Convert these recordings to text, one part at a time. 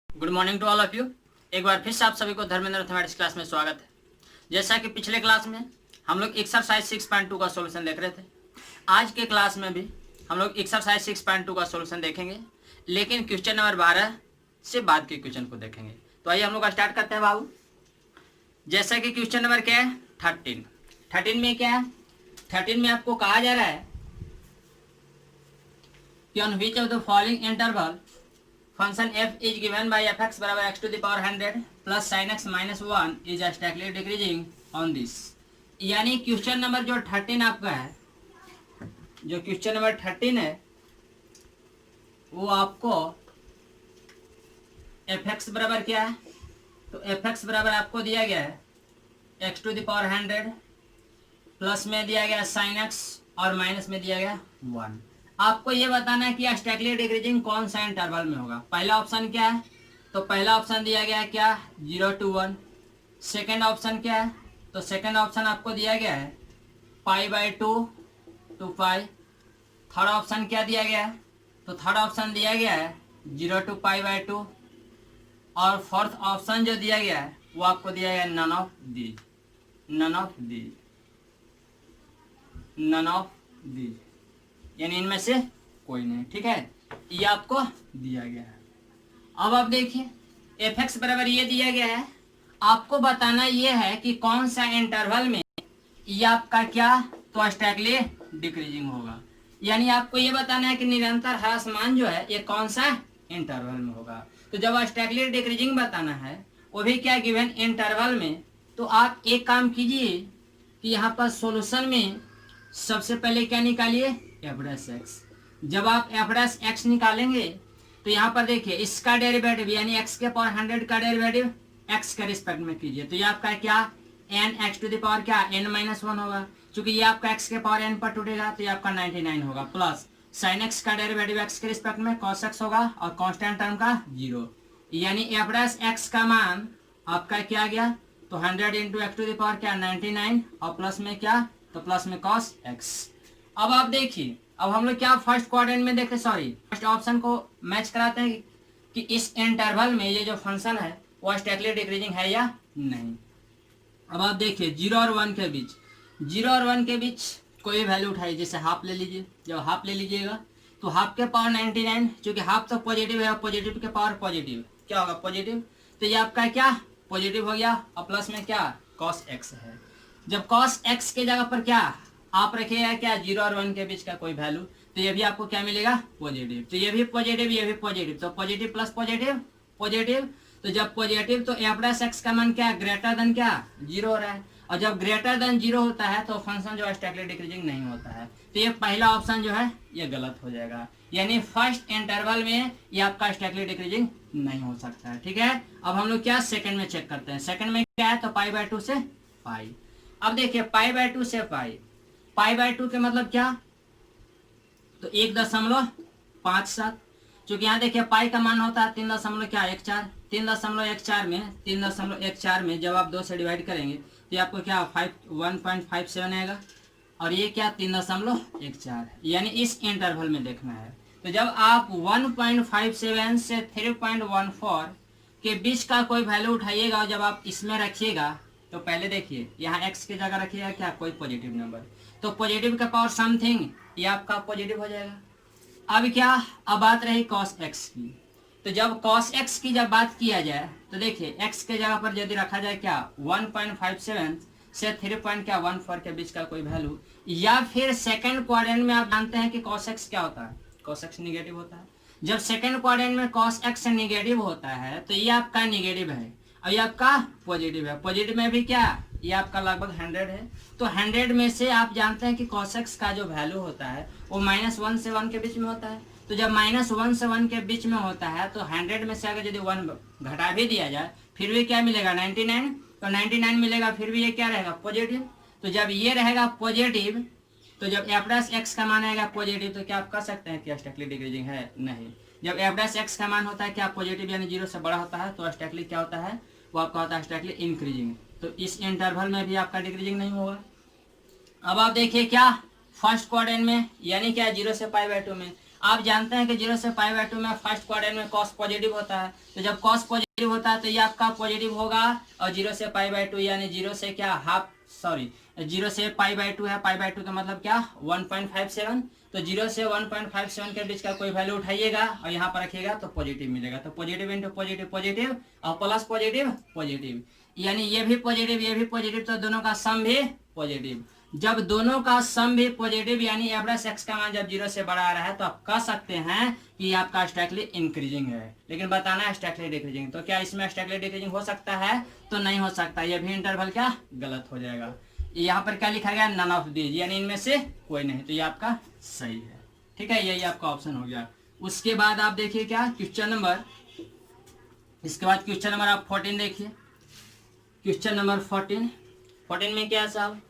Good morning to all of you. एक बार फिर से आप सभी को धर्मेंद्र मैथमेटिक्स क्लास में स्वागत है। जैसा कि पिछले क्लास में हम लोग एक्सरसाइज 6.2 का सॉल्यूशन देख रहे थे, आज के क्लास में भी हम लोग एक्सरसाइज 6.2 का सॉल्यूशन देखेंगे, लेकिन क्वेश्चन नंबर 12 से बाद के क्वेश्चन को देखेंगे। तो आइए हम लोग स्टार्ट करते हैं बाबू। जैसा कि क्वेश्चन नंबर क्या है 13 में क्या है, 13 में आपको कहा जा रहा है कि on which of the following interval function f is given by fx बराबर x to the power 100 plus sin x minus 1 is statically decreasing on this. यानी क्वेश्चन नंबर जो 13 आपका है, जो क्वेश्चन नंबर 13 है वो आपको fx बराबर क्या है, तो fx बराबर आपको दिया गया है x to the power 100 plus में दिया गया sin x और माइनस में दिया गया 1। आपको ये बताना है कि स्टैटिकली डिक्रीजिंग कौन सा इंटरवल में होगा। पहला ऑप्शन क्या है, तो पहला ऑप्शन दिया गया है क्या 0 to 1। सेकेंड ऑप्शन क्या है, तो सेकेंड ऑप्शन आपको दिया गया है π/2 to π। थर्ड ऑप्शन क्या दिया गया है, तो थर्ड ऑप्शन दिया गया है 0 to π/2। और फोर्थ ऑप्शन जो दिया गया है वो आपको दिया गया नन ऑफ दीज, यानी इनमें से कोई नहीं। ठीक है, ये आपको दिया गया है। अब आप देखिए fx बराबर ये दिया गया है, आपको बताना ये है कि कौन सा इंटरवल में ये आपका क्या तो स्टैटिकली डिक्रीजिंग होगा। यानी आपको ये बताना है कि निरंतर ह्रासमान जो है ये कौन सा इंटरवल में होगा। तो जब स्टैटिकली डिक्रीजिंग बताना है वो भी क्या गिवन इंटरवल में, तो आप एक काम कीजिए कि यहाँ पर सॉल्यूशन में सबसे पहले क्या निकालिए f'(x). जब आप f'(x) निकालेंगे तो यहाँ पर देखिए इसका डेरिवेटिव यानी x के पावर 100 का डेरिवेटिव x के रिस्पेक्ट में कीजिए, तो ये आपका क्या n x to the power क्या n-1 होगा। चूंकि ये आपका x के पावर n पर टूटेगा तो ये आपका 99 होगा, प्लस sin x का डेरिवेटिव x के रिस्पेक्ट में cos x होगा और कांस्टेंट टर्म का 0। यानी f'(x) का मान आपका क्या गया, तो 100 into x to the power क्या 99 और प्लस में क्या, तो प्लस में cos x। अब आप देखिए, अब हम लोग क्या फर्स्ट क्वाड्रेंट में देखते, फर्स्ट ऑप्शन को मैच कराते हैं कि इस इंटरवल में ये जो फंक्शन है वो स्टैटिकली डिक्रीजिंग है या नहीं। अब आप देखिए 0 और 1 के बीच, 0 और 1 के बीच कोई वैल्यू उठाइए, जैसे हाफ ले लीजिए। जब हाफ ले लीजिएगा तो हाफ के पावर 99, चूंकि हाफ तो पॉजिटिव है, पॉजिटिव के पावर पॉजिटिव क्या होगा पॉजिटिव, तो ये आपका क्या पॉजिटिव हो गया और प्लस में क्या cos x है। जब cos x के जगह पर क्या आप रखिएगा क्या 0 और 1 के बीच का कोई वैल्यू, तो ये भी आपको क्या मिलेगा पॉजिटिव। तो ये भी पॉजिटिव ये भी पॉजिटिव, तो पॉजिटिव प्लस पॉजिटिव। तो जब पॉजिटिव तो f'(x) का मान क्या ग्रेटर देन क्या 0 हो रहा है, और जब ग्रेटर देन 0 होता है तो फंक्शन जो है स्टैटिकली डिक्रीजिंग नहीं होता है। तो ये पहला ऑप्शन जो है ये गलत हो जाएगा, यानी फर्स्ट इंटरवल में ये आपका स्टैटिकली डिक्रीजिंग नहीं हो सकता है। ठीक है, अब हम लोग क्या सेकंड में चेक करते हैं। सेकंड में क्या है, तो π/2 से π। अब देखिए π/2 से π/2 के मतलब क्या, तो 1.57। क्योंकि यहाँ देखिए पाई का मान होता है 3.14 में जब आप 2 से डिवाइड करेंगे तो ये आपको क्या 1.57 आएगा, और ये क्या 3.14, यानी इस इंटरवल में देखना है। तो जब आप 1.57 से 3.14 के बीच का कोई वैल्यू उठाइएगा और जब आप इसमें रखिएगा तो पहले देखिए यहाँ x की जगह रखिएगा क्या कोई पॉजिटिव नंबर, तो पॉजिटिव का पावर समथिंग ये आपका पॉजिटिव हो जाएगा। अब क्या, अब बात रही cos x की, तो जब cos x की जब बात किया जाए तो देखिए x के जगह पर यदि रखा जाए क्या 1.57 से 3.14 के बीच का कोई वैल्यू, या फिर सेकंड क्वाड्रेंट में आप जानते हैं कि cos x क्या होता है, cos x निगेटिव होता है। जब सेकंड क्वाड्रेंट में cos x निगेटिव होता है तो ये आपका निगेटिव है और ये आपका पॉजिटिव है। पॉजिटिव में भी क्या ये आपका लगभग 100 है, तो 100 में से आप जानते हैं कि cos x का जो वैल्यू होता है वो -1 से 1 के बीच में होता है। तो जब -1 से 1 के बीच में होता है तो 100 में से अगर यदि 1 घटा भी दिया जाए फिर भी क्या मिलेगा 99, तो 99 मिलेगा, फिर भी ये क्या रहेगा पॉजिटिव। तो जब ये रहेगा पॉजिटिव, तो जब f'(x) का मान आएगा पॉजिटिव तो क्या आप कह सकते हैं कि स्टैटिकली डिक्रीजिंग है, नहीं। जब f'(x) का मान होता है क्या पॉजिटिव यानी 0 से बड़ा होता है तो स्टैटिकली क्या होता है, वो आपका होता है स्टैटिकली इंक्रीजिंग। तो इस इंटरवल में भी आपका डिक्रीजिंग नहीं होगा। अब आप देखिए क्या फर्स्ट क्वाड्रेंट में यानी क्या 0 से π/2 में आप जानते हैं कि 0 से π/2 में फर्स्ट क्वाड्रेंट में कॉस पॉजिटिव होता है, तो जब कॉस पॉजिटिव होता है तो ये आपका पॉजिटिव होगा, और 0 से π/2 यानी 0 से क्या हाफ, सॉरी 0 से π/2 है, π/2 का मतलब क्या 1.57, तो 0 से 1.57 के बीच का कोई वैल्यू उठाइएगा और यहाँ पर रखिएगा तो पॉजिटिव मिलेगा। तो पॉजिटिव इंटू पॉजिटिव पॉजिटिव और प्लस पॉजिटिव पॉजिटिव, यानी ये भी पॉजिटिव, तो दोनों का सम भी पॉजिटिव। जब दोनों का सम भी पॉजिटिव यानी एवरेज एक्स का मान जब 0 से बड़ा आ रहा है तो आप कह सकते हैं कि आपका स्ट्राइकली इंक्रीजिंग है। लेकिन बताना है स्ट्राइकली डिक्रीजिंग, तो क्या इसमें स्ट्राइकली डिक्रीजिंग हो सकता है? तो नहीं हो सकता, ये भी इंटरवल क्या गलत हो जाएगा। यहाँ पर क्या लिखा गया, नन ऑफ दीज, यानी इनमें से कोई नहीं, तो ये आपका सही है। ठीक है, यही आपका ऑप्शन हो गया। उसके बाद आप देखिए क्या क्वेश्चन नंबर, इसके बाद क्वेश्चन नंबर आप 14 देखिए। क्वेश्चन नंबर 14 में क्या साहब,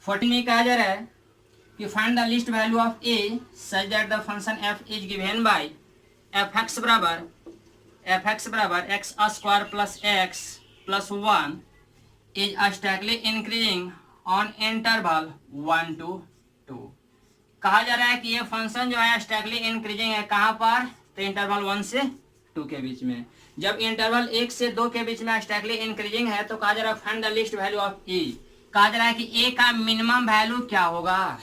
14 में कहा जा रहा है कि find the least value of a such that the function f is given by f x बराबर x square plus x plus 1 is strictly increasing on interval 1 to 2। कहा जा रहा है कि ये फंक्शन जो है स्ट्राइकली इंक्रीजिंग है, कहाँ पर, तो इंटरवल 1 से 2 के बीच में। जब इंटरवल 1 से 2 के बीच में स्ट्राइकली इंक्रीजिंग है तो कहा जा रहा है find the least value of a. कहा जा रहा है कि ए का मिनिमम वैल्यू क्या होगा,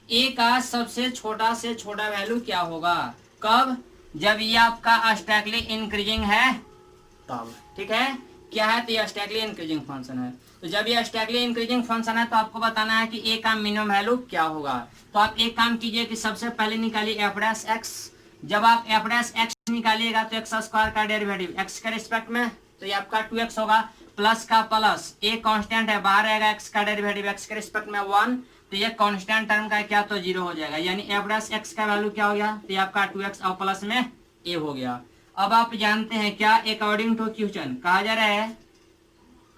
ए का सबसे छोटा से छोटा वैल्यू क्या होगा, कब, जब ये आपका स्ट्राइकली इंक्रीजिंग है तब। ठीक है, क्या है, तो ये स्ट्राइकली इंक्रीजिंग फंक्शन है। तो जब ये स्ट्राइकली इंक्रीजिंग फंक्शन है तो आपको बताना है कि ए का मिनिमम वैल्यू क्या होगा। तो आप एक काम कीजिए कि सबसे पहले निकालिए एफ डैश एक्स। जब आप एफ डैश एक्स निकालिएगा तो एक्स स्क्वायर का डेरिवेटिव एक्स के रिस्पेक्ट में, तो ये आपका 2x होगा, प्लस का प्लस, ए कांस्टेंट है, बाहर आएगा एक्स का डेरिवेटिव एक्स के रिस्पेक्ट में 1, तो ये कांस्टेंट टर्म का क्या, तो 0 हो जाएगा, यानी एफ डैश एक्स का वैल्यू क्या हो गया, तो ये आपका 2x और प्लस में ए हो गया। अब आप जानते हैं क्या, अकॉर्डिंग टू क्वेश्चन कहा जा रहा है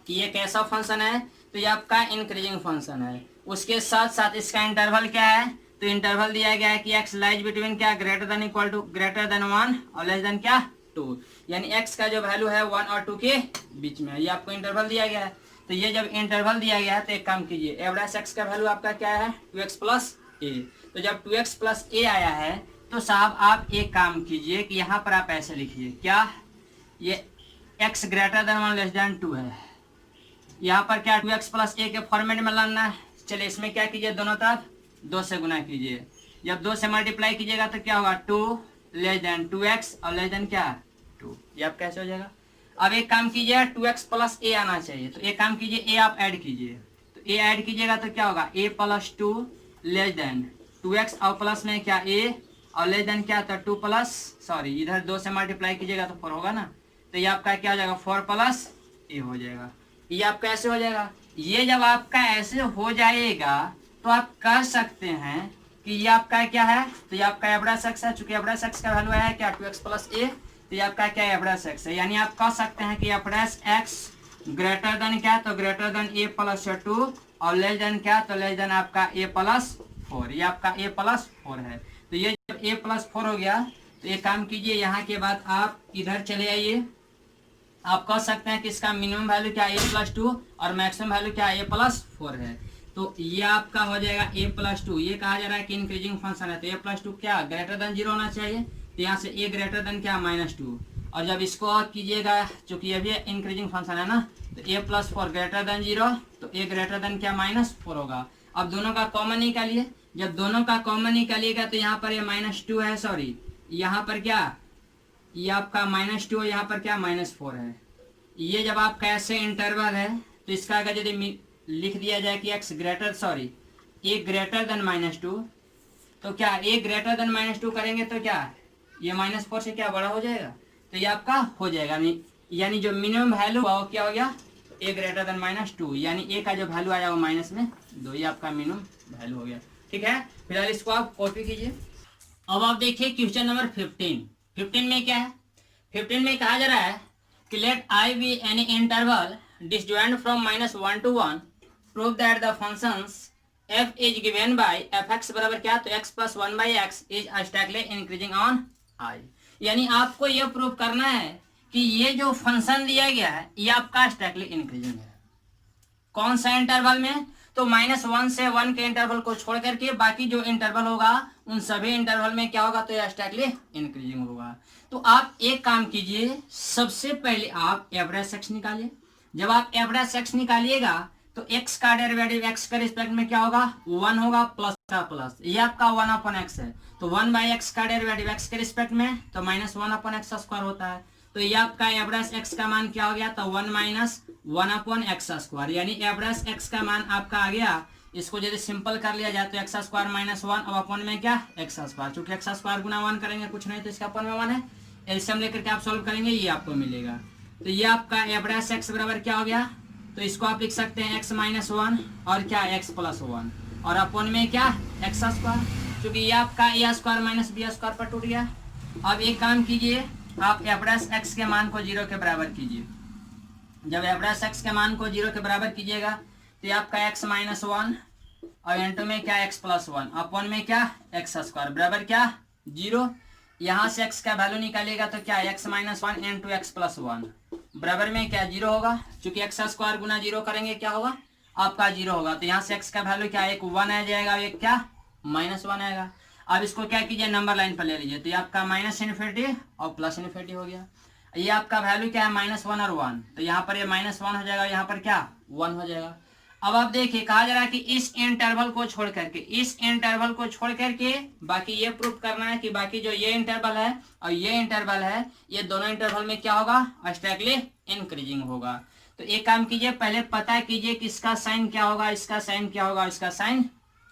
कि ये कैसा फंक्शन है, तो ये आपका इंक्रीजिंग फंक्शन है। उसके साथ साथ इसका इंटरवल क्या है, तो इंटरवल दिया गया है कि x लाइज बिटवीन क्या, greater than equal to greater than 1 और लेस देन क्या 2, यानी x का जो वैल्यू है 1 और 2 के बीच में, ये आपको इंटरवल दिया गया है। तो ये जब इंटरवल दिया गया है तो एक काम कीजिए, एफ डैश एक्स का वैल्यू आपका क्या है, 2x प्लस ए। तो जब 2x प्लस ए आया है तो साहब आप एक काम कीजिए कि यहाँ पर आप ऐसे लिखिए, क्या, ये x greater than 1 less than 2 है, यहाँ पर क्या 2x प्लस ए के फॉर्मेट में लाना है। चलिए इसमें क्या कीजिए, दोनों तरफ 2 से गुना कीजिए, जब 2 से मल्टीप्लाई कीजिएगा तो क्या होगा, 2 लेस देन 2x और लेस देन क्या 2, ये आप कैसे हो जाएगा। अब एक काम कीजिए, 2x प्लस ए आना चाहिए, तो एक काम कीजिए, ए आप ऐड कीजिए, तो ए ऐड कीजिएगा तो क्या होगा, a plus 2 less than 2x और प्लस में क्या a और लेस देन क्या, तो 2 प्लस, सॉरी इधर 2 से मल्टीप्लाई कीजिएगा तो 4 होगा ना, तो ये आपका क्या हो जाएगा, 4 प्लस ए हो जाएगा। ये आपका ऐसे हो जाएगा। ये जब आपका ऐसे हो जाएगा तो आप कह सकते हैं कि ये आपका क्या है, तो ये आपका एफ डैश एक्स है, चूंकि एफ डैश एक्स का वैल्यू है क्या 2x प्लस ए, तो ये आपका क्या एफ डैश एक्स है, यानी आप कह सकते हैं कि F dash x greater than क्या, तो ग्रेटर देन ए प्लस 2 और लेस देन क्या, तो लेस देन आपका ए प्लस 4, ये आपका ए प्लस 4 है। तो ये जब ए प्लस 4 हो गया तो एक काम कीजिए, यहाँ के बाद आप इधर चले आइए, आप कह सकते हैं कि इसका मिनिमम वैल्यू क्या, a प्लस 2 और मैक्सिमम वैल्यू क्या, a प्लस 4 है। तो ये आपका हो जाएगा a प्लस 2, ये कहा जा रहा है कि इंक्रीजिंग फंक्शन है, तो a प्लस 2 क्या ग्रेटर देन 0 होना चाहिए, तो यहाँ से a ग्रेटर देन क्या -2, और जब इसको और कीजिएगा चूंकि ये भी इंक्रीजिंग फंक्शन है ना, तो a प्लस 4 ग्रेटर देन 0, तो a ग्रेटर देन क्या -4 होगा। अब दोनों का कॉमन निकालिए, जब दोनों का कॉमन निकालिएगा तो यहाँ पर ये -2 है, सॉरी यहाँ पर क्या, ये आपका -2 यहाँ पर क्या -4 है। ये जब आपका ऐसे इंटरवल है तो इसका अगर यदि लिख दिया जाए कि x greater, sorry a greater than -2, तो क्या a ग्रेटर देन -2 करेंगे तो क्या ये -4 से क्या बड़ा हो जाएगा, तो ये आपका हो जाएगा, यानी जो मिनिमम वैल्यू वो क्या हो गया, a ग्रेटर देन -2, यानी a का जो वैल्यू आया वो -2, ये आपका मिनिमम वैल्यू हो गया। ठीक है, फिलहाल इसको आप कॉपी कीजिए। अब आप देखिए क्वेश्चन नंबर 15 में क्या है, 15 में कहा जा रहा है कि late I be any interval disjoint from -1 to 1, prove that the functions f is given by fx बराबर क्या, तो x plus 1 by x is strictly increasing on I। यानी आपको यह प्रूव करना है कि ये जो फंक्शन दिया गया है ये आपका स्ट्राइकली इंक्रीजिंग है। कौन सा इंटरवल में, तो तो -1 से 1 के इंटरवल को छोड़ करके बाकी जो इंटरवल होगा उन सभी इंटरवल में क्या होगा, तो यह स्ट्रिक्टली इंक्रीजिंग होगा। तो आप एक काम कीजिए, सबसे पहले आप एवरेज एक्स निकालिए। जब आप एवरेज एक्स निकालिएगा तो एक्स का डेरिवेटिव एक्स के रिस्पेक्ट में क्या होगा, 1 होगा, प्लस का प्लस, ये आपका 1/x है, तो 1/x का डेरिवेटिव एक्स के रिस्पेक्ट में तो -1/x² होता है। तो ये आपका एवरेज एक्स का मान क्या हो गया, तो 1 - 1/x², यानी एवरेज एक्स का मान आपका आ गया। इसको यदि सिंपल कर लिया जाए तो x² - 1 अब अपन में क्या x², चूंकि x² गुना 1 करेंगे कुछ नहीं तो इसका अपन में 1 है, एलसीएम लेकर के आप सॉल्व करेंगे, ये आपको मिलेगा। तो ये आपका एवरेज एक्स बराबर क्या हो गया, तो इसको आप लिख सकते हैं x - 1 और क्या x + 1 और अपन में क्या x², क्योंकि ये आपका a² - b² पर टूट गया। अब एक काम कीजिए, आप एवरेज एक्स के मान को 0 के बराबर कीजिए। जब एवरेज एक्स के मान को 0 के बराबर कीजिएगा तो ये आपका x - 1 और इंटू में क्या x + 1 अपन में क्या x² बराबर क्या 0। यहाँ से x का वैल्यू निकालिएगा तो क्या x - 1 इंटू x + 1 बराबर में क्या 0 होगा, क्योंकि x² गुना 0 करेंगे क्या होगा आपका 0 होगा। तो यहाँ से x का वैल्यू क्या एक 1 आ जाएगा, एक क्या -1 आएगा। अब इसको क्या कीजिए, नंबर लाइन पर ले लीजिए, तो ये आपका -∞ और +∞ हो गया। ये आपका वैल्यू क्या है -1 और 1, तो यहाँ पर ये -1 हो जाएगा, यहाँ पर क्या 1 हो जाएगा। अब आप देखिए कहा जा रहा है कि इस इंटरवल को छोड़ करके बाकी ये प्रूफ करना है कि बाकी जो ये इंटरवल है और ये इंटरवल है, ये दोनों इंटरवल में क्या होगा, स्ट्रिक्टली इंक्रीजिंग होगा। तो एक काम कीजिए, पहले पता कीजिए कि इसका साइन क्या होगा, इसका साइन क्या होगा, इसका साइन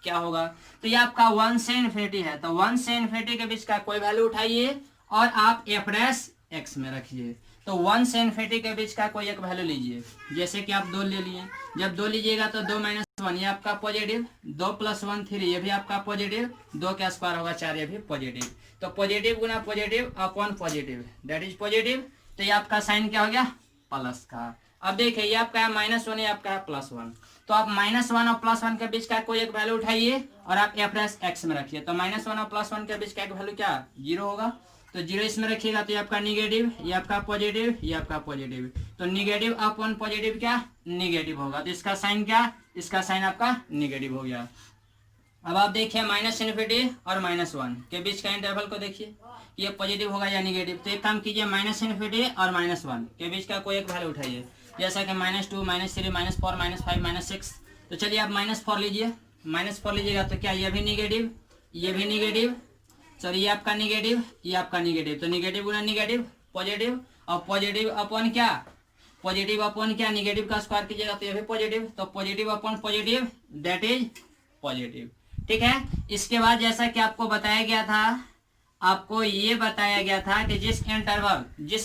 क्या होगा। तो ये आपका 1 से इन्फिनिटी है, तो 1 से इन्फिनिटी के बीच का कोई वैल्यू उठाइए और आप एवरेज एक्स में रखिए। तो 1 से इन्फिनिटी के बीच का कोई एक वैल्यू लीजिए, जैसे कि आप 2 ले लिए। जब 2 लीजिएगा तो 2 - 1 ये आपका पॉजिटिव, 2 + 1 3 ये भी आपका पॉजिटिव, 2 का स्क्वायर होगा 4 ये भी पॉजिटिव। तो positive Guna positive upon positive that is positive. तो ये आपका साइन क्या हो गया प्लस का। अब देखिए ये आपका है -1 ये आपका है +1, तो आप -1 और +1 के बीच का कोई एक वैल्यू उठाइए और आप एवरेज एक्स में रखिए। तो -1 और +1 के बीच का एक वैल्यू क्या 0 होगा, तो 0 इसमें रखिएगा तो ये आपका निगेटिव, ये आपका पॉजिटिव, ये आपका पॉजिटिव। तो निगेटिव अपॉन पॉजिटिव क्या निगेटिव होगा, तो इसका साइन क्या, इसका साइन आपका निगेटिव हो गया। अब आप देखिए -∞ और -1 के बीच का इंटरवल को देखिए, ये पॉजिटिव होगा या निगेटिव। तो एक काम कीजिए, -∞ और -1 के बीच का कोई एक वैल्यू उठाइए, जैसा कि -2 -3 -4 -5 -6। तो चलिए आप -4 लीजिए, -4 लीजिएगा तो क्या ये भी निगेटिव, ये भी निगेटिव, सॉरी ये आपका निगेटिव, ये आपका निगेटिव। तो निगेटिव गुना निगेटिव पॉजिटिव, और पॉजिटिव अपॉन क्या पॉजिटिव अपॉन क्या निगेटिव का स्क्वायर कीजिएगा तो ये भी पॉजिटिव। तो positive upon positive that is positive, ठीक है। इसके बाद जैसा कि आपको बताया गया था, आपको ये बताया गया था कि जिस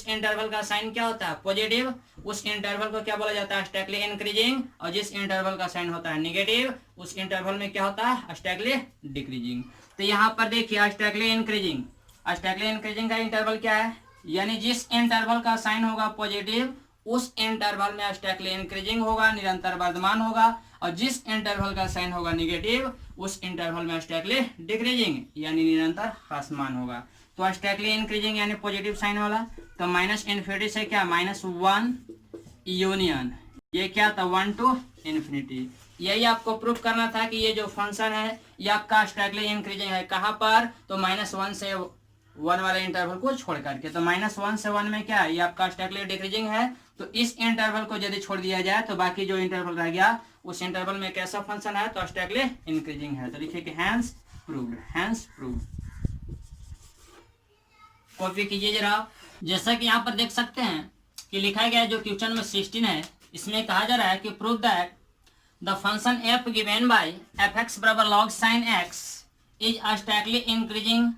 इंटरवल का साइन क्या होता है पॉजिटिव, उस इंटरवल को क्या बोला जाता है स्ट्रिक्टली इंक्रीजिंग, और जिस इंटरवल का साइन होता है नेगेटिव, उस इंटरवल में क्या होता है स्ट्रिक्टली डिक्रीजिंग। तो यहाँ पर देखिए स्ट्रिक्टली इंक्रीजिंग का इंटरवल क्या है, यानी जिस इंटरवल का साइन होगा पॉजिटिव उस इंटरवल में स्ट्रिक्टली इंक्रीजिंग होगा, निरंतर वर्धमान होगा, और जिस इंटरवल का साइन होगा नेगेटिव उस इंटरवल में स्ट्रिक्टली डिक्रीजिंग यानी निरंतर ह्रासमान होगा। तो स्ट्रिक्टली इंक्रीजिंग यानी पॉजिटिव साइन वाला। तो -∞ से क्या -1 यूनियन, ये क्या था 1 to ∞। यही आपको प्रूफ करना था कि ये जो फंक्शन है ये आपका स्ट्रिक्टली इंक्रीजिंग है। कहाँ पर, तो -1 से 1 वाले इंटरवल को छोड़ करके। तो -1 से 1 में क्या है, ये आपका स्ट्रिक्टली डिक्रीजिंग है। तो इस इंटरवल को यदि छोड़ दिया जाए तो बाकी जो इंटरवल रह गया उस इंटरवल में कैसा फंक्शन है, तो स्ट्रिक्टली इंक्रीजिंग है। तो लिखिए कि हैंस प्रूव्ड। कॉपी कीजिए जरा। जैसा कि यहाँ पर देख सकते हैं कि लिखा गया है जो क्वेश्चन में 16 है, इसमें कहा जा रहा है कि prove that the function f given by fx बराबर log sin x is strictly increasing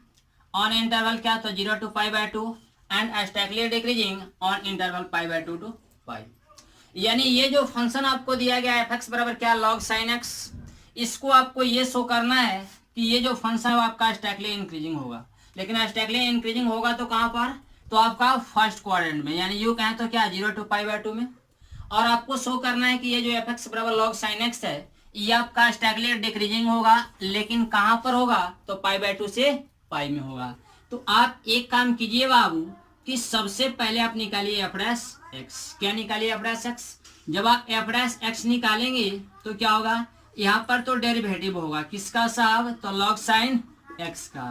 on interval क्या, तो 0 to π/2 and strictly decreasing on interval π/2 to π। यानी ये जो फंक्शन आपको दिया गया है fx बराबर क्या log sin x, इसको आपको ये शो करना है कि ये जो फंक्शन है वो आपका स्ट्रिक्टली इंक्रीजिंग होगा। लेकिन स्ट्रिक्टली इंक्रीजिंग होगा तो कहाँ पर, तो आपका फर्स्ट क्वाड्रेंट में, यानी यू कहें तो क्या 0 to π/2 में। और आपको शो करना है कि ये जो fx बराबर log sin x है ये आपका स्ट्रिक्टली डिक्रीजिंग होगा, लेकिन कहाँ पर होगा, तो π/2 से π में होगा। तो आप एक काम कीजिए बाबू कि सबसे पहले आप निकालिए एवरेज एक्स। क्या निकालिए एवरेज एक्स। जब आप एवरेज एक्स निकालेंगे तो क्या होगा, यहाँ पर तो डेरिवेटिव होगा किसका साहब, तो लॉग साइन एक्स का।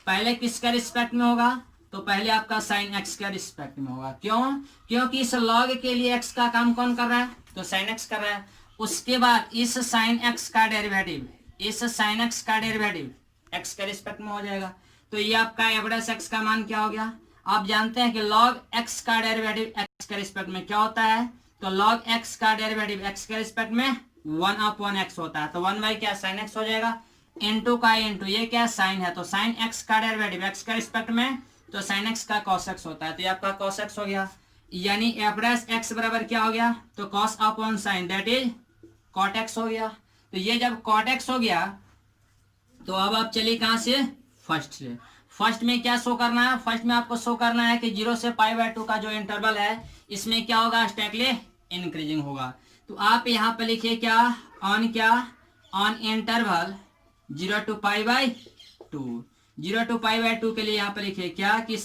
पहले किसका रिस्पेक्ट में होगा, तो पहले आपका साइन एक्स का रिस्पेक्ट में होगा। क्यों, क्योंकि इस लॉग के लिए एक्स का काम कौन कर रहा है, तो साइन एक्स कर रहा है। उसके बाद इस साइन एक्स का डेरिवेटिव, इस साइन एक्स का डेरिवेटिव एक्स के रिस्पेक्ट में हो जाएगा। तो ये आपका एवरेज एक्स का मान क्या हो गया, आप जानते हैं कि log x का डेरिवेटिव x के रिस्पेक्ट में क्या होता है, तो log x का डेरिवेटिव x के रिस्पेक्ट में 1/x होता है। तो 1 बाई क्या साइन x हो जाएगा, इनटू का इनटू ये क्या साइन है, तो साइन x का डेरिवेटिव x के रिस्पेक्ट में, तो साइन x का cos x होता है। तो ये आपका cos x हो गया, यानी एवरेज x बराबर क्या हो गया, तो cos upon sine that is cot x हो गया। तो ये जब cot x हो गया तो अब आप चलिए कहां से, फर्स्ट से। फर्स्ट में क्या शो करना है, फर्स्ट में आपको शो करना है कि 0 से π/2 का जो इंटरवल है इसमें क्या होगा, स्टैगली इंक्रीजिंग होगा। तो आप यहाँ पे लिखिए क्या, ऑन इंटरवल 0 to π/2, 0 to π/2 के लिए यहाँ पे लिखिए क्या कि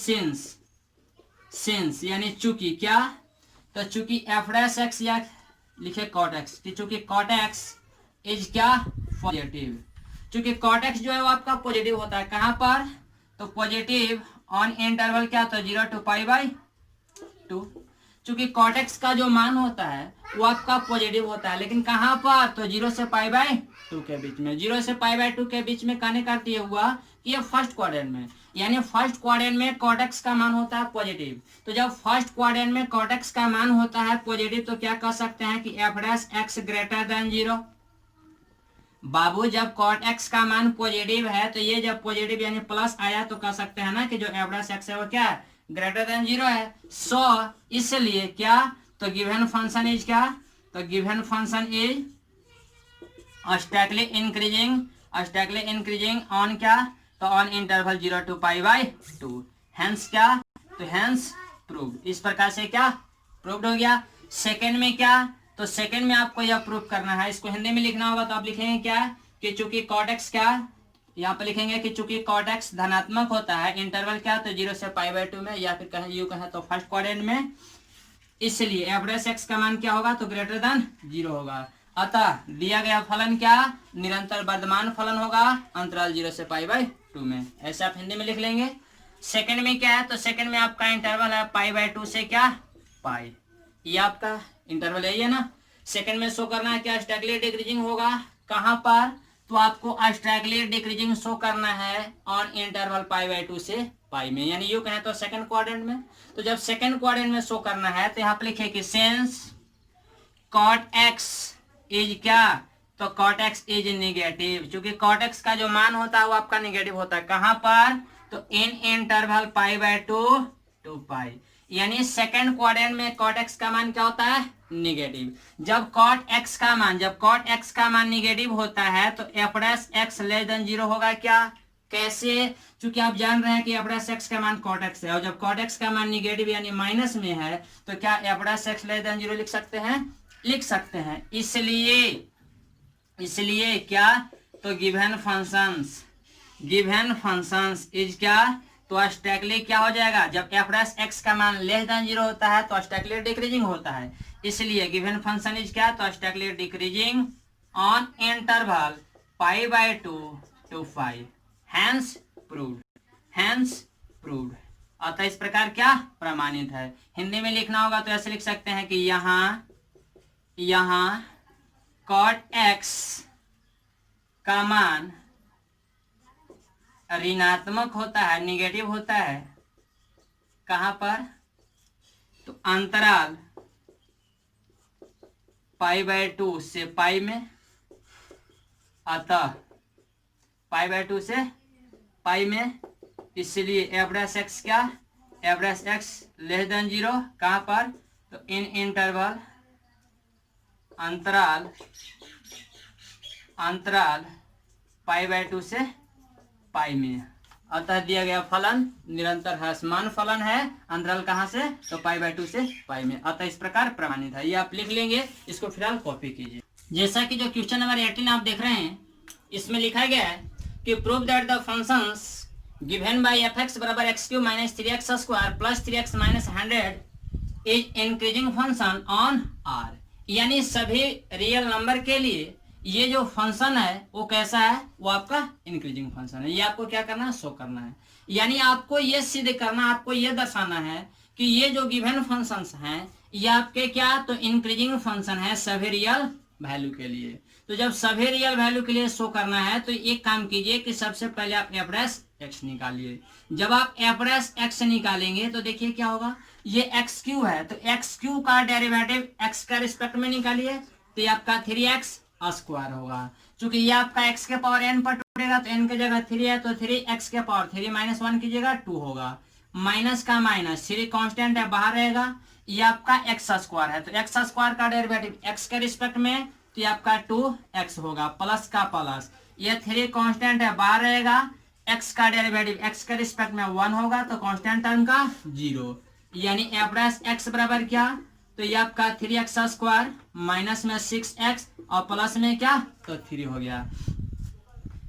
सिंस यानी चूंकि क्या, तो चूंकि एफ डैश एक्स या लिखे cot x, कि चूंकि cot x इज क्या पॉजिटिव, चूंकि cot x जो है वो आपका पॉजिटिव होता है कहां पर, तो पॉजिटिव ऑन इंटरवल क्या, तो 0 to π/2। चूंकि cot x का जो मान होता है वो आपका पॉजिटिव होता है, लेकिन कहां पर, तो 0 से π/2 के बीच में। 0 से π/2 के बीच में कहने का अर्थ ये हुआ कि ये फर्स्ट क्वाड्रेंट में, यानी फर्स्ट क्वाड्रेंट में cot x का मान होता है पॉजिटिव। तो जब फर्स्ट क्वाड्रेंट में cot x का मान होता है पॉजिटिव तो क्या कह सकते हैं कि F dash x greater than 0। बाबू जब cot x का मान पॉजिटिव है तो ये जब पॉजिटिव यानी प्लस आया तो कह सकते हैं ना कि जो एफ डैश एक्स है वो क्या है, ग्रेटर देन 0 है। सो इसलिए क्या, तो गिवन फंक्शन इज क्या, तो given function is strictly increasing on क्या, तो ऑन इंटरवल 0 to π/2। हेंस क्या, तो हेंस प्रूव्ड। इस प्रकार से क्या प्रूव्ड हो गया। सेकंड में क्या, तो सेकंड में आपको यह प्रूव करना है, इसको हिंदी में लिखना होगा तो आप लिखेंगे क्या कि चूंकि cot x क्या, यहाँ पे लिखेंगे कि चूंकि cot x धनात्मक होता है इंटरवल क्या, तो 0 से π/2 में, या फिर कहें यू कहें तो फर्स्ट क्वाड्रेंट में, इसलिए एवरेज x का मान क्या होगा, तो ग्रेटर देन 0 होगा। अतः दिया गया फलन क्या, निरंतर वर्धमान फलन होगा अंतराल 0 से π/2 में। ऐसे आप हिंदी में लिख लेंगे। सेकंड में क्या है, तो सेकंड में आपका इंटरवल है π/2 से क्या पाई, ये आपका इंटरवल है ना। सेकंड में शो करना है क्या, स्टैगली डिक्रीजिंग होगा कहां पर, तो आपको स्टैगली डिक्रीजिंग शो करना है ऑन इंटरवल π/2 से पाई में, यानी यू कहें तो सेकंड क्वाड्रेंट में। तो जब सेकंड क्वाड्रेंट में शो करना है तो यहाँ पे लिखिए कि सिंस cot x इज क्या, तो cot x इज निगेटिव, क्योंकि cot x का जो मान होता है वो आपका निगेटिव होता है कहां पर, तो इन इंटरवल π/2 to π, यानी सेकंड क्वाड्रेंट में cot x का मान क्या होता है, निगेटिव। जब cot x का मान निगेटिव होता है तो F dash x less than 0 होगा क्या, कैसे, क्योंकि आप जान रहे हैं कि एफ डैश एक्स का मान cot x है, और जब cot x का मान निगेटिव यानी माइनस में है तो क्या F dash x less than 0 लिख सकते हैं। इसलिए क्या, तो गिवन फंक्शंस इज क्या, तो स्टैगली क्या हो जाएगा, जब एफ डैश एक्स का मान लेस देन 0 होता है तो स्टैगली डिक्रीजिंग होता है। इसलिए गिवन फंक्शन इज क्या, तो strictly decreasing on interval π/2 to π, hence proved. अतः इस प्रकार क्या प्रमाणित है। हिंदी में लिखना होगा तो ऐसे लिख सकते हैं कि यहाँ cot x का मान ऋणात्मक होता है, निगेटिव होता है कहां पर, तो अंतराल π/2 से पाई में। अतः π/2 से पाई में, इसलिए एफ डैश एक्स क्या, F dash x less than 0 कहां पर, तो इन इंटरवल अंतराल π/2 से पाई में। अतः दिया गया फलन निरंतर ह्रासमान फलन है, अंतराल कहां से, तो π/2 से पाई में। अतः इस प्रकार प्रमाणित है। ये आप लिख लेंगे, इसको फिलहाल कॉपी कीजिए। जैसा कि जो क्वेश्चन नंबर 18 आप देख रहे हैं, इसमें लिखा गया है कि prove that the functions given by fx बराबर x³ minus 3x² plus 3x minus 100 is increasing function on r, यानी सभी रियल नंबर के लिए ये जो फंक्शन है वो कैसा है, वो आपका इंक्रीजिंग फंक्शन है। ये आपको क्या करना है, शो करना है। यानी आपको ये सिद्ध करना, आपको ये दर्शाना है कि ये जो गिवन फंक्शंस हैं ये आपके क्या, तो इंक्रीजिंग फंक्शन है सभी रियल वैल्यू के लिए। तो जब सभी रियल वैल्यू के लिए शो करना है तो एक काम कीजिए कि सबसे पहले आप एवरेज एक्स निकालिए। जब आप एवरेज एक्स निकालेंगे तो देखिए क्या होगा, ये एक्स क्यू है तो एक्स क्यू का डेरिवेटिव एक्स का रिस्पेक्ट में निकालिए तो ये आपका 3x स्क्वायर होगा। चूंकि ये आपका x के पावर n पर टूटेगा तो n की जगह 3 है तो 3x के पावर 3 माइनस 1 कीजिएगा 2 होगा। माइनस का माइनस 3 कांस्टेंट है बाहर रहेगा। ये आपका x स्क्वायर है तो x स्क्वायर का डेरिवेटिव x के रिस्पेक्ट में तो ये आपका 2x होगा। प्लस का प्लस ये 3 कांस्टेंट है बाहर रहेगा। x का डेरिवेटिव x के रिस्पेक्ट में 1 होगा तो कांस्टेंट टर्म का 0। यानी एवरेज x बराबर क्या, तो ये आपका 3x स्क्वायर माइनस में 6x और प्लस में क्या, तो 3 हो गया।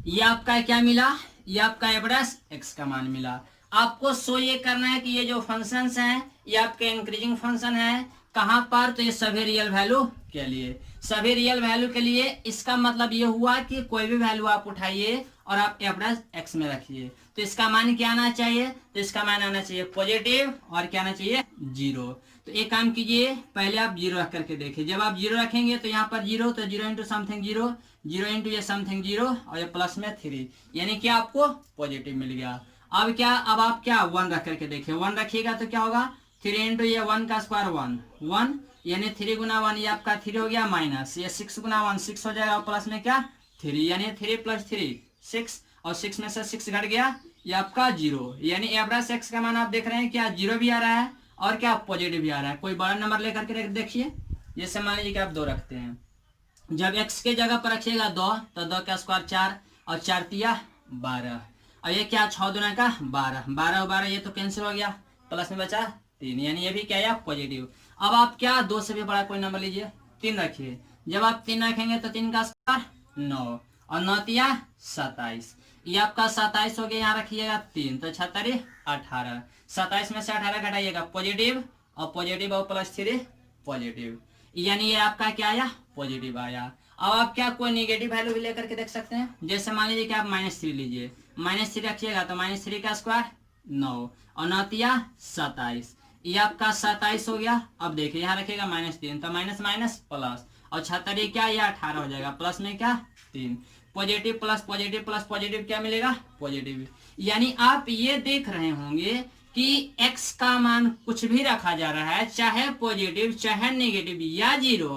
ये आपका क्या मिला, ये आपका एवरेज x का मान मिला। आपको शो ये करना है कि ये जो फंक्शंस हैं ये आपके इंक्रीजिंग फंक्शन है कहां पर, तो ये सभी रियल वैल्यू के लिए, सभी रियल वैल्यू के लिए। इसका मतलब ये हुआ कि कोई भी वैल्यू आप उठाइए और आप एवरेज x में रखिए तो इसका मान क्या आना चाहिए, तो इसका मान आना चाहिए पॉजिटिव और क्या आना चाहिए 0। तो एक काम कीजिए, पहले आप 0 रख करके देखिए। जब आप 0 रखेंगे तो यहाँ पर 0 तो 0 इंटू समथिंग 0, 0 इंटू ये समथिंग 0 और ये प्लस में 3, यानी कि आपको पॉजिटिव मिल गया। अब क्या, अब आप क्या 1 रख करके देखिए। 1 रखिएगा तो क्या होगा, 3 इंटू ये 1 का स्क्वायर 1 यानी 3 गुना 1 ये आपका 3 हो गया माइनस ये 6 गुना 1 6 हो जाएगा प्लस में क्या 3 यानी 3 प्लस 3 6 और 6 में से 6 घट गया ये आपका 0। यानी एवरेज एक्स का मान आप देख रहे हैं क्या 0 भी आ रहा है और क्या पॉजिटिव भी आ रहा है। कोई बड़ा नंबर लेकर के देखिए, जैसे मान लीजिए कि आप 2 रखते हैं, जब x के जगह पर रखिएगा 2 तो 2 का स्क्वायर 4 और 4 तिया 12 और ये क्या 6 दुना का 12, 12 और 12 ये तो कैंसिल हो गया, प्लस में बचा 3 यानी ये भी क्या है पॉजिटिव। अब आप क्या 2 से भी बड़ा कोई नंबर लीजिए 3 रखिए। जब आप 3 रखेंगे तो 3 का स्क्वायर 9 और 9 तिया 27, ये आपका 27 हो गया। यहाँ रखिएगा 3 तो 6 18, 27 में से 18 घटाइएगा पॉजिटिव और पॉजिटिव और प्लस 3 पॉजिटिव, यानी ये आपका क्या आया पॉजिटिव आया। अब आप क्या कोई नेगेटिव वैल्यू भी लेकर के देख सकते हैं। जैसे मान लीजिए कि आप -3 लीजिए, -3 रखिएगा तो -3 का स्क्वायर 9 और 9 तिया 27, ये आपका 27 हो गया। अब देखिए यहाँ रखिएगा -3 तो माइनस माइनस प्लस और 6 क्या ये 18 हो जाएगा प्लस में क्या 3, positive plus positive plus positive क्या मिलेगा पॉजिटिव। यानी आप ये देख रहे होंगे कि x का मान कुछ भी रखा जा रहा है, चाहे पॉजिटिव चाहे नेगेटिव या 0,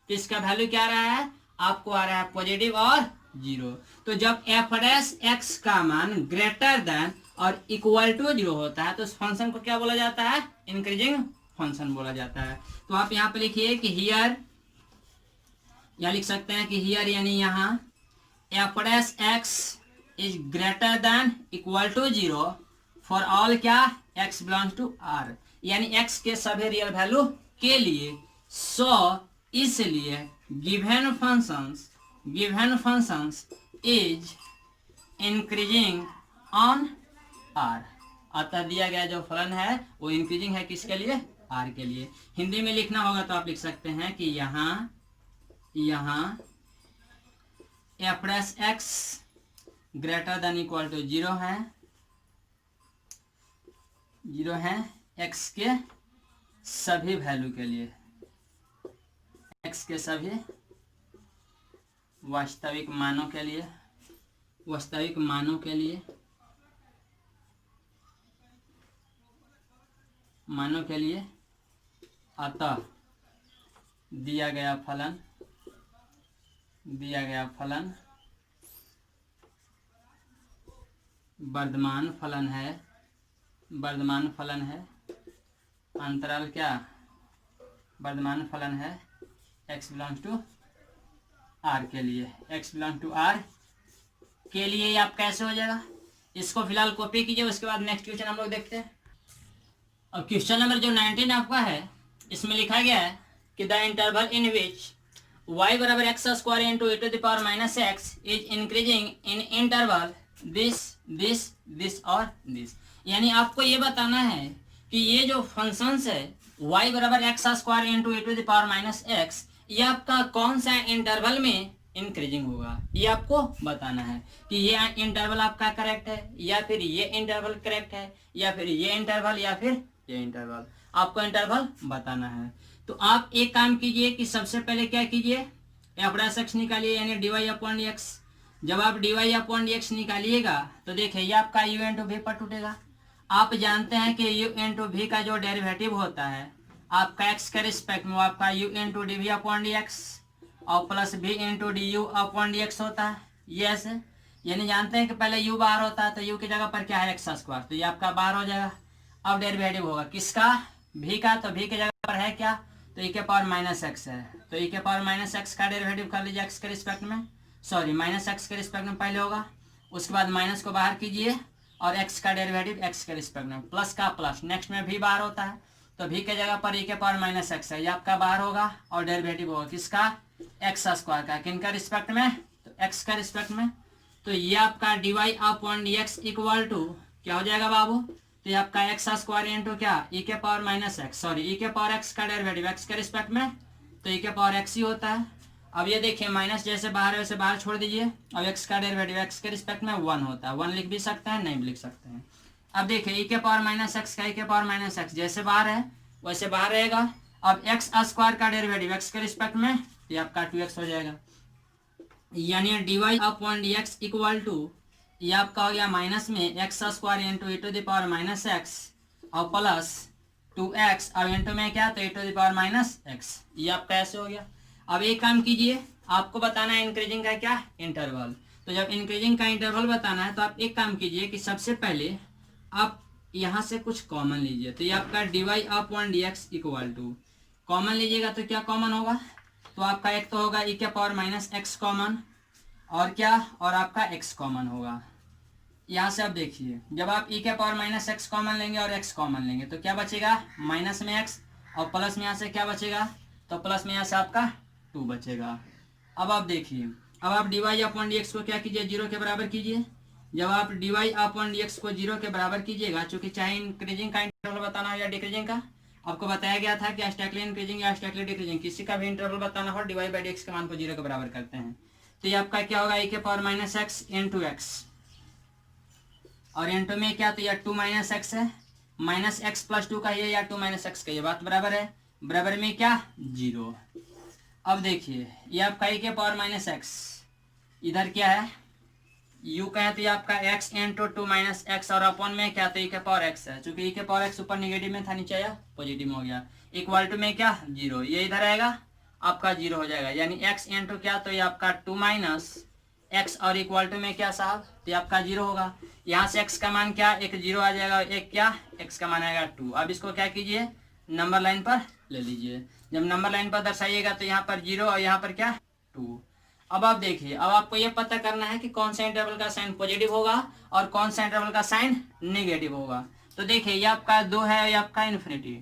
तो इसका वैल्यू क्या आ रहा है, आपको आ रहा है पॉजिटिव और 0। तो जब एवरेज x का मान ग्रेटर देन और इक्वल टू 0 होता है तो उस फंक्शन को क्या बोला जाता है, इंक्रीजिंग फंक्शन बोला जाता है। तो आप यहाँ पे लिखिए कि हियर, या लिख सकते हैं कि हियर यानी यहाँ average x is greater than equal to 0 for all क्या x बिलोंग्स टू r, यानी x के सभी रियल वैल्यू के लिए। सो इसलिए given functions is increasing on r, अतः दिया गया जो फलन है वो इंक्रीजिंग है किसके लिए, r के लिए। हिंदी में लिखना होगा तो आप लिख सकते हैं कि यहाँ average x greater than equal to 0 है x के सभी वैल्यू के लिए, x के सभी वास्तविक मानों के लिए, अतः दिया गया फलन वर्तमान फलन है अंतराल क्या, वर्तमान फलन है x बिलोंग्स टू r के लिए, x बिलोंग टू r के लिए। ये आप कैसे हो जाएगा, इसको फिलहाल कॉपी कीजिए, उसके बाद नेक्स्ट क्वेश्चन हम लोग देखते हैं। अब क्वेश्चन नंबर जो 19 आपका है इसमें लिखा गया है कि the interval in which y बराबर x square into e to the power minus x is increasing in interval this और दिस। यानी आपको ये बताना है कि ये जो फंक्शंस है y बराबर x square into e to the power minus x, ये आपका कौन सा इंटरवल में इंक्रीजिंग होगा, ये आपको बताना है कि ये इंटरवल आपका करेक्ट है या फिर ये इंटरवल करेक्ट है या फिर ये इंटरवल या फिर ये इंटरवल, आपको इंटरवल बताना है। तो आप एक काम कीजिए कि सबसे पहले क्या कीजिए, एफ डैश एक्स निकालिए यानी dy अपॉन एक्स। जब आप dy अपॉन एक्स निकालिएगा तो देखिए ये आपका u इंटू वी पर टूटेगा। आप जानते हैं कि u इंटू वी का जो डेरिवेटिव होता है आपका x के रिस्पेक्ट में, वो आपका u into d v upon D x और plus v into d u upon D x होता है। ये ऐसे यानी जानते हैं कि पहले u बाहर होता है तो u की जगह पर क्या है एक्स स्क्वायर, तो ये आपका बाहर हो जाएगा। अब डेरिवेटिव होगा किसका, v का, तो v की जगह पर है क्या, तो e के पावर माइनस एक्स है, तो e के पावर माइनस एक्स का डेरिवेटिव कर लीजिए x के रिस्पेक्ट में, सॉरी माइनस एक्स के रिस्पेक्ट में पहले होगा, उसके बाद माइनस को बाहर कीजिए और x का डेरिवेटिव x के रिस्पेक्ट में, प्लस का प्लस, नेक्स्ट में v बाहर होता है तो v के जगह पर e के पावर माइनस एक्स है, ये आपका बाहर होगा और डेरिवेटिव होगा किसका, एक्स स्क्वायर का, किन का रिस्पेक्ट में, तो x का रिस्पेक्ट में। तो ये आपका dy upon D x equal to क्या हो जाएगा बाबू, तो ये आपका एक्स स्क्वायर इंटू क्या, e के power minus X, sorry e के पावर x का डेरिवेटिव x के रिस्पेक्ट में, तो e के पावर x ही होता है। अब ये देखिए माइनस जैसे बाहर है वैसे बाहर छोड़ दीजिए, अब x का डेरिवेटिव x के रिस्पेक्ट में 1 होता है, 1 लिख भी सकते हैं नहीं भी लिख सकते हैं। अब देखिए e के पावर माइनस एक्स का e के पावर माइनस एक्स जैसे बाहर है वैसे बाहर रहेगा। अब एक्स स्क्वायर का डेरिवेटिव x के रिस्पेक्ट में, ये आपका 2x हो जाएगा, यानी dy upon D x equal to ये आपका हो गया माइनस में x square into e to the power minus x और प्लस 2x और इंटू में क्या, तो e to the power minus x, ये आपका ऐसे हो गया। अब एक काम कीजिए, आपको बताना है इंक्रीजिंग का क्या, इंटरवल। तो जब इंक्रीजिंग का इंटरवल बताना है तो आप एक काम कीजिए कि सबसे पहले आप यहाँ से कुछ कॉमन लीजिए, तो ये आपका dy upon D x equal to, common लीजिएगा तो क्या कॉमन होगा, तो आपका एक तो होगा e के पावर माइनस एक्स कॉमन और क्या, और आपका x कॉमन होगा। यहाँ से आप देखिए जब आप e के पावर माइनस एक्स कॉमन लेंगे और x कॉमन लेंगे तो क्या बचेगा, माइनस में x और प्लस में यहाँ से क्या बचेगा, तो प्लस में यहाँ से आपका 2 बचेगा। अब आप देखिए, अब आप dy अपॉन डी एक्स को क्या कीजिए, 0 के बराबर कीजिए। जब आप dy अपॉन डी एक्स को 0 के बराबर कीजिएगा, चूंकि चाहे इंक्रीजिंग का इंटरवल बताना हो या डिक्रीजिंग का, आपको बताया गया था कि स्टैटिकली इंक्रीजिंग या स्टैटिकली डिक्रीजिंग किसी का भी इंटरवल बताना हो dy बाई डी एक्स के मान को 0 के बराबर करते हैं। तो ये आपका क्या होगा, e के power minus x into x और इंटू में क्या, तो यह 2 माइनस एक्स है, माइनस एक्स प्लस 2 का ये या 2 माइनस एक्स का ये बात बराबर है, बराबर में क्या 0। अब देखिए ये आपका e के पावर माइनस एक्स, इधर क्या है u का है तो ये आपका x इंटू 2 माइनस एक्स और अपॉन में क्या, तो e के पावर x है, चूंकि e के पावर x ऊपर निगेटिव में था नीचे आया पॉजिटिव हो गया, इक्वल टू में क्या 0, ये इधर आएगा आपका 0 हो जाएगा, यानी x इंटू क्या, तो ये आपका 2 माइनस एक्स और इक्वल टू में क्या साहब, तो ये आपका 0 होगा। यहाँ से x का मान क्या, एक 0 आ जाएगा और एक क्या, x का मान आएगा 2। अब इसको क्या कीजिए, नंबर लाइन पर ले लीजिए, जब नंबर लाइन पर दर्शाइएगा तो यहाँ पर 0 और यहाँ पर क्या 2। अब आप देखिए, अब आपको ये पता करना है कि कौन सा इंटरवल का साइन पॉजिटिव होगा और कौन सा इंटरवल का साइन नेगेटिव होगा। तो देखिए ये आपका 2 है, ये आपका इन्फिनिटी,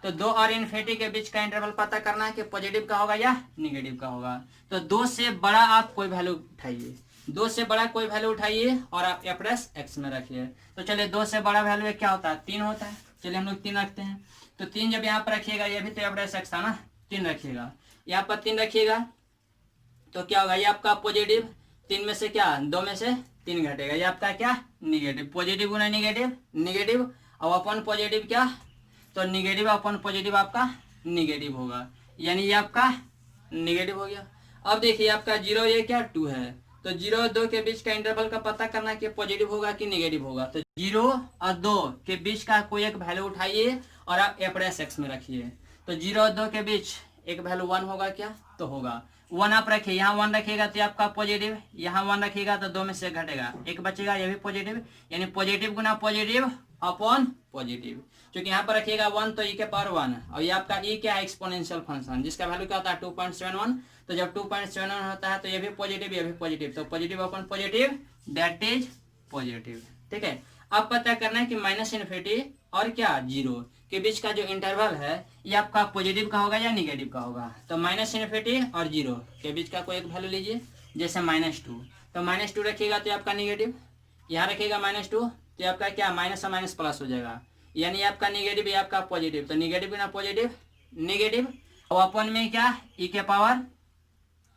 तो 2 और इन्फिनिटी के बीच का इंटरवल पता करना है कि पॉजिटिव का होगा या नेगेटिव का होगा। तो 2 से बड़ा आप कोई वैल्यू उठाइए, 2 से बड़ा कोई वैल्यू उठाइए और आप f प्लस एक्स में रखिए। तो चलिए 2 से बड़ा वैल्यू क्या होता है, 3 होता है, चलिए हम लोग 3 रखते हैं। तो 3 जब यहाँ पर रखिएगा, ये भी तो f प्लस एक्स था ना, 3 रखिएगा, यहाँ पर 3 रखिएगा तो क्या होगा, ये आपका पॉजिटिव, 3 में से क्या 2 में से 3 घटेगा, ये आपका क्या निगेटिव, पॉजिटिव गुना निगेटिव निगेटिव और अपन पॉजिटिव क्या, तो निगेटिव अपन पॉजिटिव आपका निगेटिव होगा, यानी ये आपका निगेटिव हो गया। अब देखिए आपका 0 ये क्या 2 है, तो 0 और 2 के बीच का इंटरवल का पता करना कि पॉजिटिव होगा कि नेगेटिव होगा। तो 0 और 2 के बीच का कोई एक वैल्यू उठाइए और आप f प्लस एक्स में रखिए। तो 0 और 2 के बीच एक वैल्यू 1 होगा क्या, तो होगा 1 आप रखिए, यहाँ 1 रखिएगा तो आपका पॉजिटिव, यहाँ 1 रखिएगा तो 2 में से घटेगा, एक बचेगा, ये भी पॉजिटिव, यानी पॉजिटिव गुना पॉजिटिव अपॉन पॉजिटिव। क्योंकि यहाँ पर रखिएगा 1 तो e के पावर 1 और ये आपका e क्या है एक्सपोनेंशियल फंक्शन जिसका वैल्यू क्या होता है 2.71। तो जब 2.71 होता है तो ये भी पॉजिटिव ये भी पॉजिटिव, तो positive upon positive that is positive. ठीक है, अब पता करना है कि माइनस इन्फिनिटी और क्या 0 के बीच का जो इंटरवल है ये आपका पॉजिटिव का होगा या निगेटिव का होगा। तो माइनस इन्फिनिटी और 0 के बीच का कोई एक वैल्यू लीजिए, जैसे -2, तो -2 रखिएगा तो आपका निगेटिव, यहाँ रखिएगा -2 तो आपका क्या माइनस और माइनस प्लस हो जाएगा, यानी आपका निगेटिव ये आपका पॉजिटिव, तो निगेटिव ना पॉजिटिव निगेटिव और अपन में क्या e के पावर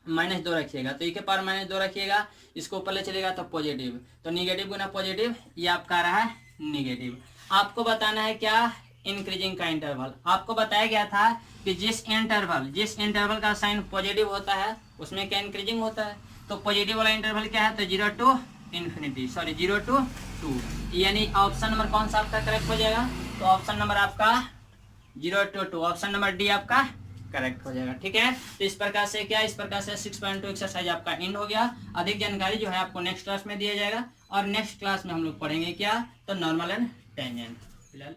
-2 रखिएगा, तो e के पावर -2 रखिएगा, इसको ऊपर ले चलेगा तो पॉजिटिव, तो निगेटिव गुना पॉजिटिव, ये आपका आ रहा है निगेटिव। आपको बताना है क्या, इंक्रीजिंग का इंटरवल। आपको बताया गया था कि जिस इंटरवल का साइन पॉजिटिव होता है उसमें क्या इंक्रीजिंग होता है, तो पॉजिटिव वाला इंटरवल क्या है, तो 0 to ∞, 0 to 2, यानी ऑप्शन नंबर कौन सा आपका करेक्ट हो जाएगा, तो ऑप्शन नंबर आपका 0 to 2, ऑप्शन नंबर डी आपका करेक्ट हो जाएगा। ठीक है, तो इस प्रकार से 6.2 एक्सरसाइज आपका एंड हो गया। अधिक जानकारी जो है आपको नेक्स्ट क्लास में दिया जाएगा, और नेक्स्ट क्लास में हम लोग पढ़ेंगे क्या, तो नॉर्मल एंड टेंजेंट। फिलहाल